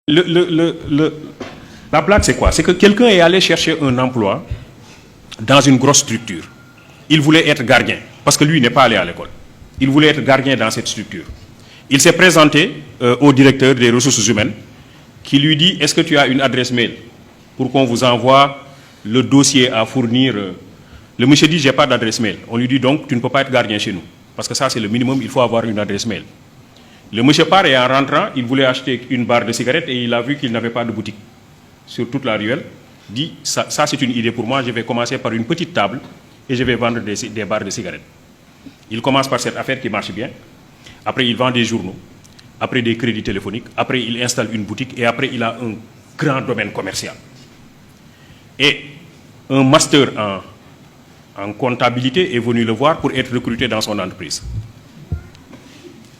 La blague, c'est quoi? C'est que quelqu'un est allé chercher un emploi dans une grosse structure. Il voulait être gardien, parce que lui n'est pas allé à l'école. Il voulait être gardien dans cette structure. Il s'est présenté au directeur des ressources humaines, qui lui dit: est-ce que tu as une adresse mail pour qu'on vous envoie le dossier à fournir? Le monsieur dit: j'ai pas d'adresse mail. On lui dit: donc tu ne peux pas être gardien chez nous, parce que ça c'est le minimum, il faut avoir une adresse mail. Le monsieur part et en rentrant, il voulait acheter une barre de cigarettes et il a vu qu'il n'avait pas de boutique sur toute la ruelle. Dit: ça c'est une idée pour moi, je vais commencer par une petite table et je vais vendre des barres de cigarettes. Il commence par cette affaire qui marche bien. Après, il vend des journaux. Après, des crédits téléphoniques. Après, il installe une boutique. Et après, il a un grand domaine commercial. Et un master en comptabilité est venu le voir pour être recruté dans son entreprise.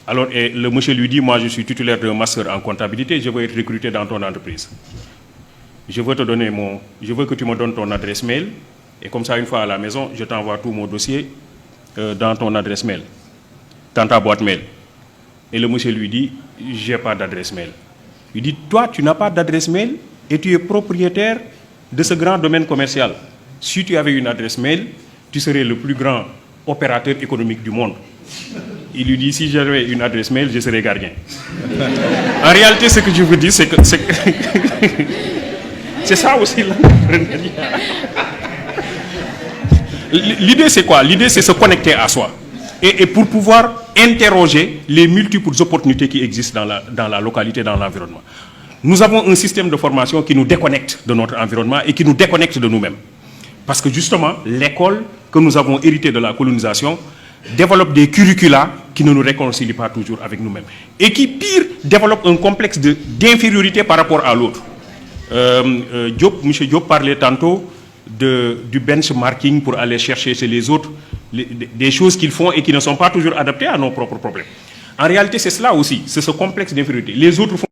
Alors, et le monsieur lui dit: moi, je suis titulaire d'un master en comptabilité, je veux être recruté dans ton entreprise. Je veux que tu me donnes ton adresse mail. Et comme ça, une fois à la maison, je t'envoie tout mon dossier dans ton adresse mail, dans ta boîte mail. Et le monsieur lui dit: j'ai pas d'adresse mail. Il dit: toi, tu n'as pas d'adresse mail et tu es propriétaire de ce grand domaine commercial. Si tu avais une adresse mail, tu serais le plus grand opérateur économique du monde. Il lui dit: si j'avais une adresse mail, je serais gardien. En réalité, ce que je vous dis, c'est que c'est ça aussi l'entrepreneuriat. L'idée, c'est quoi? L'idée, c'est se connecter à soi. Et pour pouvoir interroger les multiples opportunités qui existent dans la localité, dans l'environnement. Nous avons un système de formation qui nous déconnecte de notre environnement et qui nous déconnecte de nous-mêmes. Parce que justement, l'école que nous avons héritée de la colonisation développe des curricula qui ne nous réconcilient pas toujours avec nous-mêmes. Et qui, pire, développe un complexe d'infériorité par rapport à l'autre. M. Diop parlait tantôt du benchmarking pour aller chercher chez les autres des choses qu'ils font et qui ne sont pas toujours adaptées à nos propres problèmes. En réalité, c'est cela aussi, c'est ce complexe d'infériorité. Les autres font